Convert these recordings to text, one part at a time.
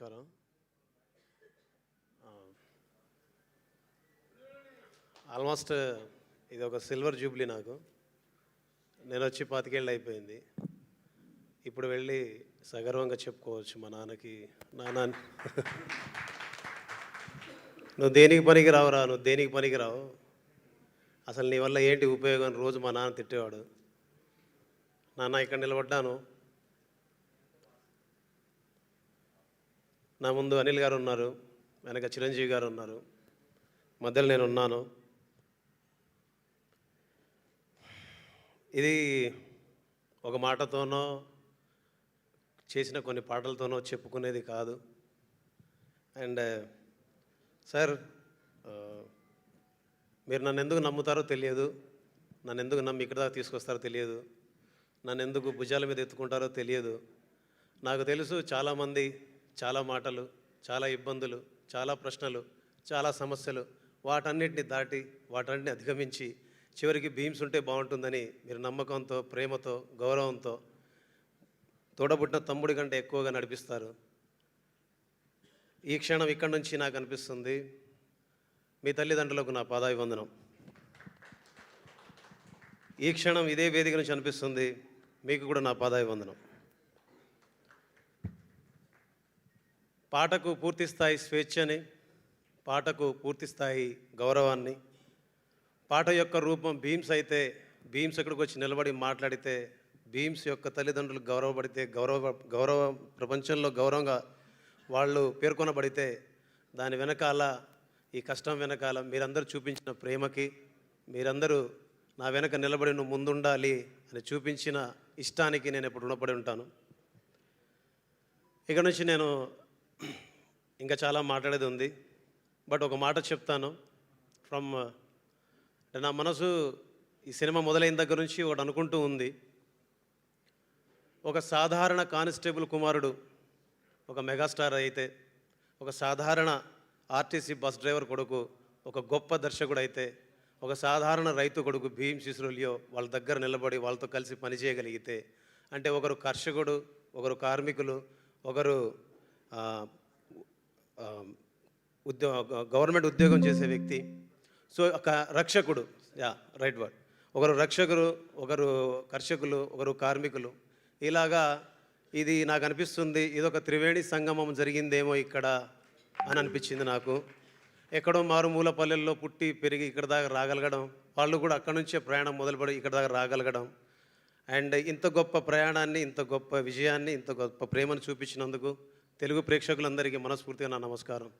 నమస్కారం. ఆల్మోస్ట్ ఇది ఒక సిల్వర్ జూబ్లీ నాకు. నేను వచ్చి 25 ఏళ్ళు అయిపోయింది. ఇప్పుడు వెళ్ళి సగర్వంగా చెప్పుకోవచ్చు మా నాన్నకి, నాన్న నువ్వు దేనికి పనికి రావురా, నువ్వు దేనికి పనికి రావు, అసలు నీ వల్ల ఏంటి ఉపయోగం రోజు మా నాన్న తిట్టేవాడు. నాన్న ఇక్కడ నిలబడ్డాను, నా ముందు అనిల్ గారు ఉన్నారు, వెనక చిరంజీవి గారు ఉన్నారు, మధ్యలో నేను ఉన్నాను. ఇది ఒక మాటతోనో చేసిన కొన్ని పాటలతోనో చెప్పుకునేది కాదు. అండ్ సార్, మీరు నన్ను ఎందుకు నమ్ముతారో తెలియదు, నన్ను ఎందుకు నమ్మి ఇక్కడ దాకా తీసుకొస్తారో తెలియదు, నన్ను ఎందుకు భుజాల మీద ఎత్తుకుంటారో తెలియదు. నాకు తెలుసు చాలామంది, చాలా మాటలు, చాలా ఇబ్బందులు, చాలా ప్రశ్నలు, చాలా సమస్యలు, వాటన్నిటిని దాటి వాటన్నిటిని అధిగమించి చివరికి బీమ్స్ ఉంటే బాగుంటుందని మీరు నమ్మకంతో, ప్రేమతో, గౌరవంతో తోడబుట్టిన తమ్ముడి కంటే ఎక్కువగా నడిపిస్తారు. ఈ క్షణం ఇక్కడి నుంచి నాకు అనిపిస్తుంది, మీ తల్లిదండ్రులకు నా పాదాభివందనం. ఈ క్షణం ఇదే వేదిక నుంచి అనిపిస్తుంది, మీకు కూడా నా పాదాభివందనం. పాటకు పూర్తిస్థాయి స్వేచ్ఛని, పాటకు పూర్తిస్థాయి గౌరవాన్ని, పాట యొక్క రూపం బీమ్స్ అయితే, బీమ్స్ ఎక్కడికి వచ్చి నిలబడి మాట్లాడితే, బీమ్స్ యొక్క తల్లిదండ్రులు గౌరవపడితే, గౌరవ ప్రపంచంలో గౌరవంగా వాళ్ళు పేర్కొనబడితే, దాని వెనకాల, ఈ కష్టం వెనకాల మీరందరూ చూపించిన ప్రేమకి, మీరందరూ నా వెనక నిలబడి నువ్వు ముందుండాలి అని చూపించిన ఇష్టానికి నేను ఎప్పుడు రుణపడి ఉంటాను. ఇక నుంచి నేను ఇంకా చాలా మాట్లాడేది ఉంది, బట్ ఒక మాట చెప్తాను. నా మనసు ఈ సినిమా మొదలైన దగ్గర నుంచి ఒకటి అనుకుంటూ ఉంది, ఒక సాధారణ కానిస్టేబుల్ కుమారుడు ఒక మెగాస్టార్ అయితే, ఒక సాధారణ ఆర్టీసీ బస్ డ్రైవర్ కొడుకు ఒక గొప్ప దర్శకుడు అయితే, ఒక సాధారణ రైతు కొడుకు భీమ్ సిసురులియో వాళ్ళ దగ్గర నిలబడి వాళ్ళతో కలిసి పనిచేయగలిగితే, అంటే ఒకరు కర్షకుడు, ఒకరు కార్మికులు, ఒకరు గవర్నమెంట్ ఉద్యోగం చేసే వ్యక్తి, సో ఒక రక్షకుడు, రైట్ వర్డ్, ఒకరు రక్షకులు, ఒకరు కర్షకులు, ఒకరు కార్మికులు, ఇలాగా ఇది నాకు అనిపిస్తుంది, ఇదొక త్రివేణి సంగమం జరిగిందేమో ఇక్కడ అని అనిపించింది నాకు. ఎక్కడో మారుమూల పల్లెల్లో పుట్టి పెరిగి ఇక్కడ దాకా రాగలగడం, వాళ్ళు కూడా అక్కడ నుంచే ప్రయాణం మొదలుపడి ఇక్కడ దాకా రాగలగడం, అండ్ ఇంత గొప్ప ప్రయాణాన్ని, ఇంత గొప్ప విజయాన్ని, ఇంత గొప్ప ప్రేమను చూపించినందుకు తెలుగు ప్రేక్షకులందరికీ మనస్ఫూర్తిగా నా నమస్కారం.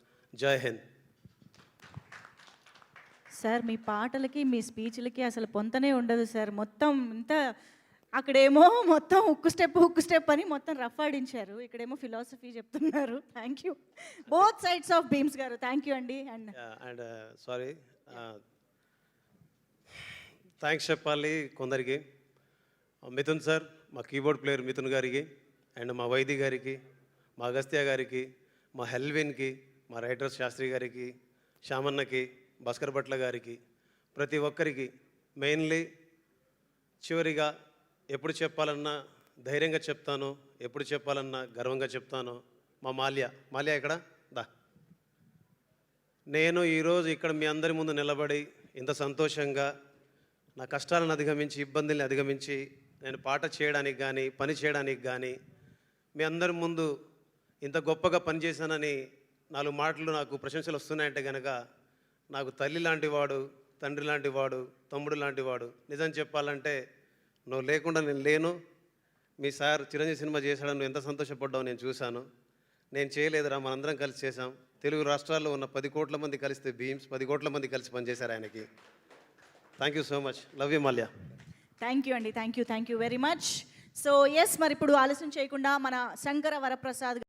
జై హింద్. సార్, మీ పాటలకి, మీ స్పీచ్లకి అసలు పొంతనే ఉండదు సార్. మొత్తం ఇంత అక్కడేమో మొత్తం ఉక్కు స్టెప్ అని మొత్తం రఫ్ ఆడించారు, ఇక్కడేమో ఫిలాసఫీ చెప్తున్నారు. Thank you both sides of Bheems గారు, థ్యాంక్ యూ అండి. అండ్ సారీ, థ్యాంక్స్ చెప్పాలి కొందరికి. మిథున్ సార్, మా కీబోర్డ్ ప్లేయర్ మిథున్ గారికి, అండ్ మా వైద్య గారికి, మా అగస్త్య గారికి, మా హెల్విన్కి, మా రైటర్ శాస్త్రి గారికి, శ్యామన్నకి, భాస్కర్ భట్ల గారికి, ప్రతి ఒక్కరికి, మెయిన్లీ చివరిగా ఎప్పుడు చెప్పాలన్నా ధైర్యంగా చెప్తాను, ఎప్పుడు చెప్పాలన్నా గర్వంగా చెప్తాను, మా మాల్యా ఇక్కడ దా. నేను ఈరోజు ఇక్కడ మీ అందరి ముందు నిలబడి ఇంత సంతోషంగా నా కష్టాలను అధిగమించి, ఇబ్బందుల్ని అధిగమించి నేను పాట చేయడానికి కానీ, పని చేయడానికి కానీ, మీ అందరి ముందు ఇంత గొప్పగా పనిచేశానని 4 మాటలు నాకు ప్రశంసలు వస్తున్నాయంటే కనుక, నాకు తల్లి లాంటివాడు, తండ్రి లాంటివాడు, తమ్ముడు లాంటివాడు. నిజం చెప్పాలంటే నువ్వు లేకుండా నేను లేను. మీ సార్ చిరంజీవి సినిమా చేశాడని నువ్వు ఎంత సంతోషపడ్డావు నేను చూశాను. నేను చేయలేదురా, మనందరం కలిసి చేశాం. తెలుగు రాష్ట్రాల్లో ఉన్న 10 కోట్ల మంది కలిస్తే బీమ్స్ 10 కోట్ల మంది కలిసి పనిచేశారు ఆయనకి. Thank you so much. Love you Malya. Thank you అండి, thank you very much. So yes, మరి ఇప్పుడు ఆలస్యం చేయకుండా మన శంకర వరప్రసాద్